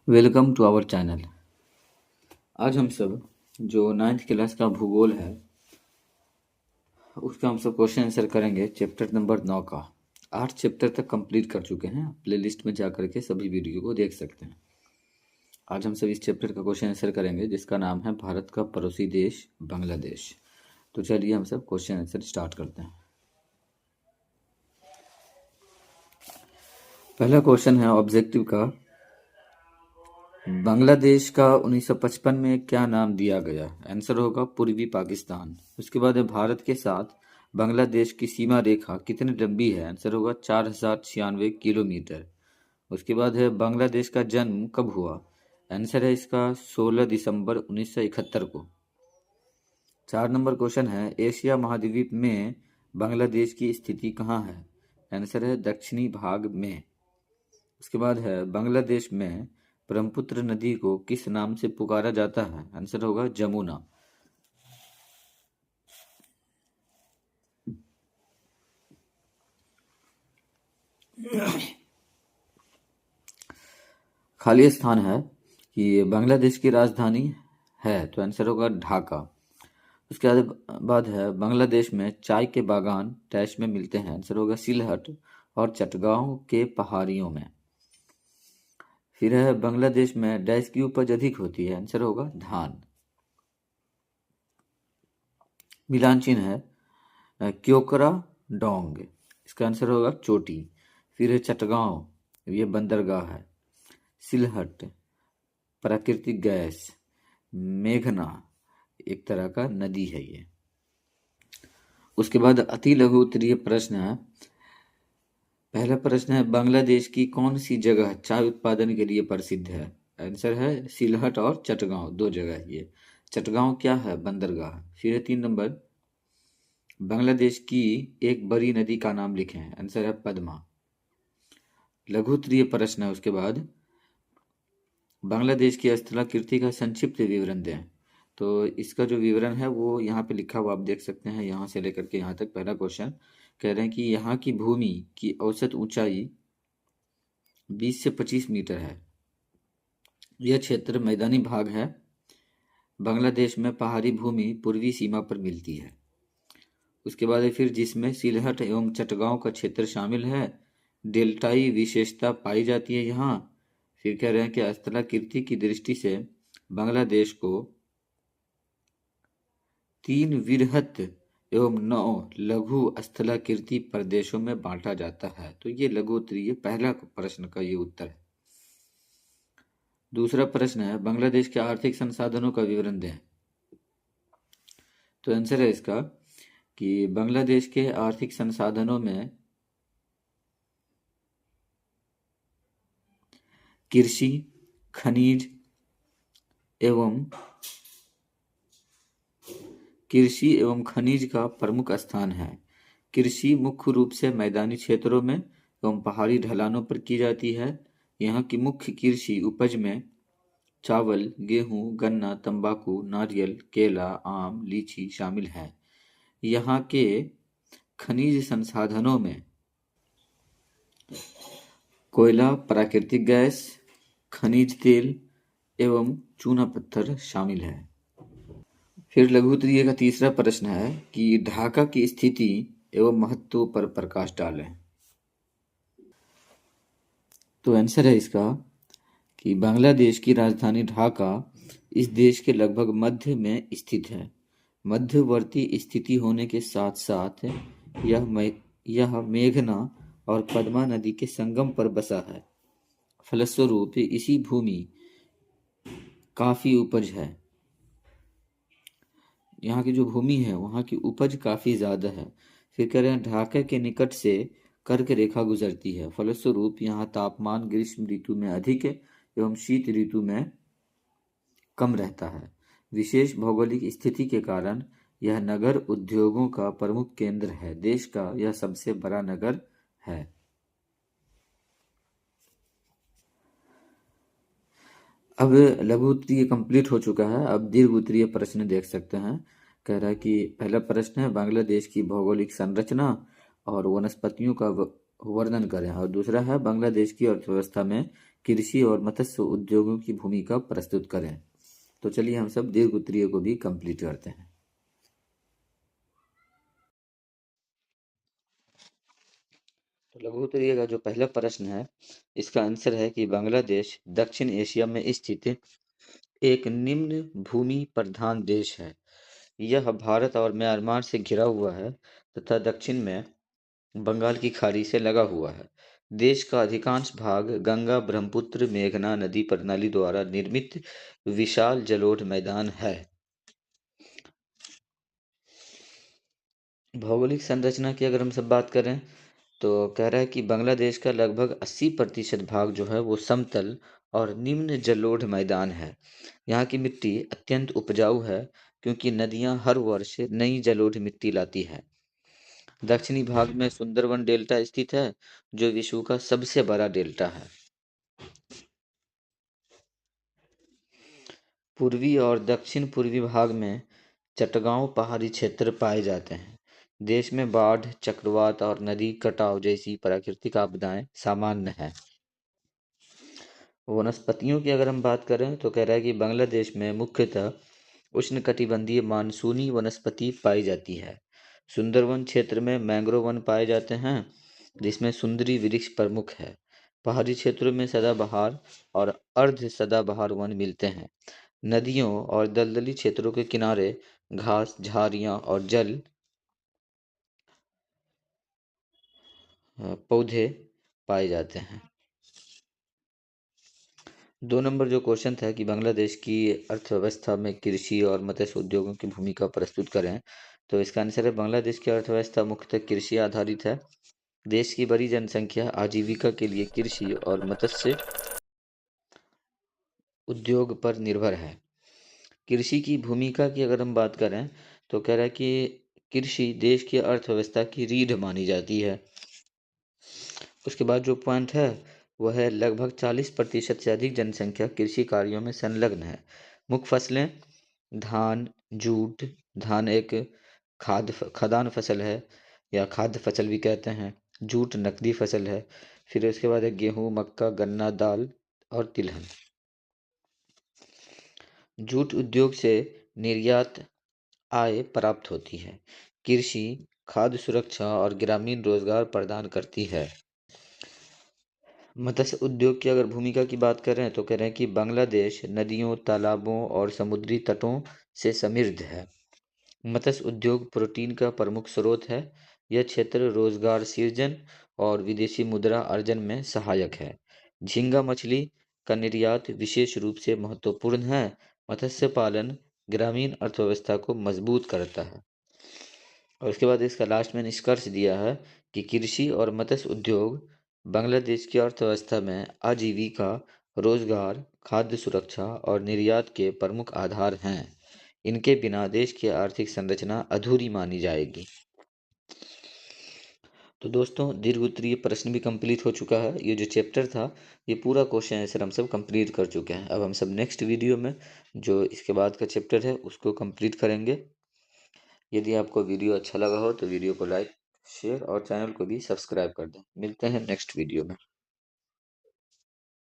Welcome to our channel. आज हम सब जो 9th क्लास का भूगोल है उसका हम सब क्वेश्चन आंसर करेंगे। चैप्टर नंबर 9 का 8 चैप्टर तक कंप्लीट कर चुके हैं। प्लेलिस्ट में जा करके सभी वीडियो को देख सकते हैं। आज हम सब इस चैप्टर का क्वेश्चन आंसर करेंगे जिसका नाम है भारत का पड़ोसी देश बांग्लादेश। तो चलिए हम सब क्वेश्चन आंसर स्टार्ट करते हैं। पहला क्वेश्चन है ऑब्जेक्टिव का, बांग्लादेश का 1955 में क्या नाम दिया गया? आंसर होगा पूर्वी पाकिस्तान। उसके बाद है भारत के साथ बांग्लादेश की सीमा रेखा कितनी लंबी है? आंसर होगा 4096 किलोमीटर। उसके बाद है बांग्लादेश का जन्म कब हुआ? आंसर है इसका 16 दिसंबर 1971 को। 4 नंबर क्वेश्चन है एशिया महाद्वीप में बांग्लादेश की स्थिति कहाँ है? आंसर है दक्षिणी भाग में। उसके बाद है बांग्लादेश में ब्रह्मपुत्र नदी को किस नाम से पुकारा जाता है? आंसर होगा जमुना। खाली स्थान है कि बांग्लादेश की राजधानी है, तो आंसर होगा ढाका। उसके बाद है बांग्लादेश में चाय के बागान डैश में मिलते हैं? आंसर होगा सिलहट और चटगांव के पहाड़ियों में। फिर है बांग्लादेश में डैश की उपज अधिक होती है? आंसर होगा धान। मिलान चिन्ह है क्योकरा डोंग, इसका आंसर होगा चोटी। फिर है चटगांव, ये बंदरगाह है। सिलहट प्राकृतिक गैस, मेघना एक तरह का नदी है ये। उसके बाद अति लघु उत्तरीय प्रश्न है। पहला प्रश्न है बांग्लादेश की कौन सी जगह चाय उत्पादन के लिए प्रसिद्ध है? आंसर है सिलहट और चटगांव, दो जगह ये। चटगांव क्या है? बंदरगाह। फिर है 3 नंबर, बांग्लादेश की एक बड़ी नदी का नाम लिखें? आंसर है पद्मा। लघु उत्तरीय प्रश्न है उसके बाद, बांग्लादेश की स्थलाकृति का संक्षिप्त विवरण दें। तो इसका जो विवरण है वो यहाँ पे लिखा हुआ आप देख सकते हैं। यहाँ से लेकर के यहाँ तक पहला क्वेश्चन कह रहे हैं कि यहाँ की भूमि की औसत ऊंचाई 20 से 25 मीटर है। यह क्षेत्र मैदानी भाग है। बांग्लादेश में पहाड़ी भूमि पूर्वी सीमा पर मिलती है। उसके बाद फिर जिसमें सिलहट एवं चटगांव का क्षेत्र शामिल है। डेल्टाई विशेषता पाई जाती है यहाँ। फिर कह रहे हैं कि स्थलाकृति की दृष्टि से बांग्लादेश को 3 वृहत एवं 9 लघु स्थलाकृति प्रदेशों में बांटा जाता है। तो ये लघु उत्तरीय पहला प्रश्न का ये उत्तर है। दूसरा प्रश्न है बांग्लादेश के आर्थिक संसाधनों का विवरण दें। तो आंसर है इसका कि बांग्लादेश के आर्थिक संसाधनों में कृषि, खनिज एवं खनिज का प्रमुख स्थान है। कृषि मुख्य रूप से मैदानी क्षेत्रों में एवं पहाड़ी ढलानों पर की जाती है। यहाँ की मुख्य कृषि उपज में चावल, गेहूं, गन्ना, तंबाकू, नारियल, केला, आम, लीची शामिल है। यहाँ के खनिज संसाधनों में कोयला, प्राकृतिक गैस, खनिज तेल एवं चूना पत्थर शामिल है। फिर लघु उत्तरीय का तीसरा प्रश्न है कि ढाका की स्थिति एवं महत्व पर प्रकाश डालें। तो आंसर है इसका कि बांग्लादेश की राजधानी ढाका इस देश के लगभग मध्य में स्थित है। मध्यवर्ती स्थिति होने के साथ साथ यह मेघना और पद्मा नदी के संगम पर बसा है। फलस्वरूप इसी भूमि काफी उपज है। यहाँ की जो भूमि है वहाँ की उपज काफी ज्यादा है। फिर कह रहे हैं ढाका के निकट से कर्क रेखा गुजरती है। फलस्वरूप यहाँ तापमान ग्रीष्म ऋतु में अधिक एवं शीत ऋतु में कम रहता है। विशेष भौगोलिक स्थिति के कारण यह नगर उद्योगों का प्रमुख केंद्र है। देश का यह सबसे बड़ा नगर है। अब लघु उत्तरीय कंप्लीट हो चुका है। अब दीर्घ उत्तरीय प्रश्न देख सकते हैं। कह रहा है कि पहला प्रश्न है बांग्लादेश की भौगोलिक संरचना और वनस्पतियों का वर्णन करें। और दूसरा है बांग्लादेश की अर्थव्यवस्था में कृषि और मत्स्य उद्योगों की भूमिका प्रस्तुत करें। तो चलिए हम सब दीर्घ उत्तरीय को भी कंप्लीट करते हैं। तो लघु उत्तरीय का जो पहला प्रश्न है, इसका आंसर है कि बांग्लादेश दक्षिण एशिया में स्थित एक निम्न भूमि प्रधान देश है। यह भारत और म्यांमार से घिरा हुआ है तथा दक्षिण में बंगाल की खाड़ी से लगा हुआ है। देश का अधिकांश भाग गंगा ब्रह्मपुत्र मेघना नदी प्रणाली द्वारा निर्मित विशाल जलोढ़ मैदान है। भौगोलिक संरचना की अगर हम सब बात करें तो कह रहा है कि बांग्लादेश का लगभग 80% भाग जो है वो समतल और निम्न जलोढ़ मैदान है। यहाँ की मिट्टी अत्यंत उपजाऊ है क्योंकि नदियाँ हर वर्ष नई जलोढ़ मिट्टी लाती है। दक्षिणी भाग में सुंदरवन डेल्टा स्थित है, जो विश्व का सबसे बड़ा डेल्टा है। पूर्वी और दक्षिण पूर्वी भाग में चटगांव पहाड़ी क्षेत्र पाए जाते हैं। देश में बाढ़, चक्रवात और नदी कटाव जैसी प्राकृतिक आपदाएं सामान्य हैं। वनस्पतियों की अगर हम बात करें तो कह रहा है कि बांग्लादेश में मुख्यतः उष्णकटिबंधीय मानसूनी वनस्पति पाई जाती है। सुंदरवन क्षेत्र में मैंग्रोव वन पाए जाते हैं, जिसमें सुंदरी वृक्ष प्रमुख है। पहाड़ी क्षेत्रों में सदाबहार और अर्ध सदाबहार वन मिलते हैं। नदियों और दलदली क्षेत्रों के किनारे घास, झाड़ियाँ और जल पौधे पाए जाते हैं। 2 नंबर जो क्वेश्चन था कि बांग्लादेश की अर्थव्यवस्था में कृषि और मत्स्य उद्योगों की भूमिका प्रस्तुत करें, तो इसका आंसर है बांग्लादेश की अर्थव्यवस्था मुख्यतः कृषि आधारित है। देश की बड़ी जनसंख्या आजीविका के लिए कृषि और मत्स्य उद्योग पर निर्भर है। कृषि की भूमिका की अगर हम बात करें तो कह रहा है कि कृषि देश की अर्थव्यवस्था की रीढ़ मानी जाती है। उसके बाद जो पॉइंट है वह है लगभग 40% से अधिक जनसंख्या कृषि कार्यों में संलग्न है। मुख्य फसलें धान, जूट। धान एक खाद्यान्न फसल है या खाद्य फसल भी कहते हैं। जूट नकदी फसल है। फिर उसके बाद है गेहूँ, मक्का, गन्ना, दाल और तिलहन। जूट उद्योग से निर्यात आय प्राप्त होती है। कृषि खाद्य सुरक्षा और ग्रामीण रोजगार प्रदान करती है। मत्स्य उद्योग की अगर भूमिका की बात करें तो कह रहे हैं कि बांग्लादेश नदियों, तालाबों और समुद्री तटों से समृद्ध है। मत्स्य उद्योग प्रोटीन का प्रमुख स्रोत है। यह क्षेत्र रोजगार सृजन और विदेशी मुद्रा अर्जन में सहायक है। झींगा मछली का निर्यात विशेष रूप से महत्वपूर्ण है। मत्स्य पालन ग्रामीण अर्थव्यवस्था को मजबूत करता है। और उसके बाद इसका लास्ट में निष्कर्ष दिया है कि कृषि और मत्स्य उद्योग बांग्लादेश की अर्थव्यवस्था में आजीविका, रोजगार, खाद्य सुरक्षा और निर्यात के प्रमुख आधार हैं। इनके बिना देश की आर्थिक संरचना अधूरी मानी जाएगी। तो दोस्तों दीर्घ उत्तरीय प्रश्न भी कंप्लीट हो चुका है। ये जो चैप्टर था ये पूरा क्वेश्चन आंसर हम सब कंप्लीट कर चुके हैं। अब हम सब नेक्स्ट वीडियो में जो इसके बाद का चैप्टर है उसको कंप्लीट करेंगे। यदि आपको वीडियो अच्छा लगा हो तो वीडियो को लाइक, शेयर और चैनल को भी सब्सक्राइब कर दें। मिलते हैं नेक्स्ट वीडियो में।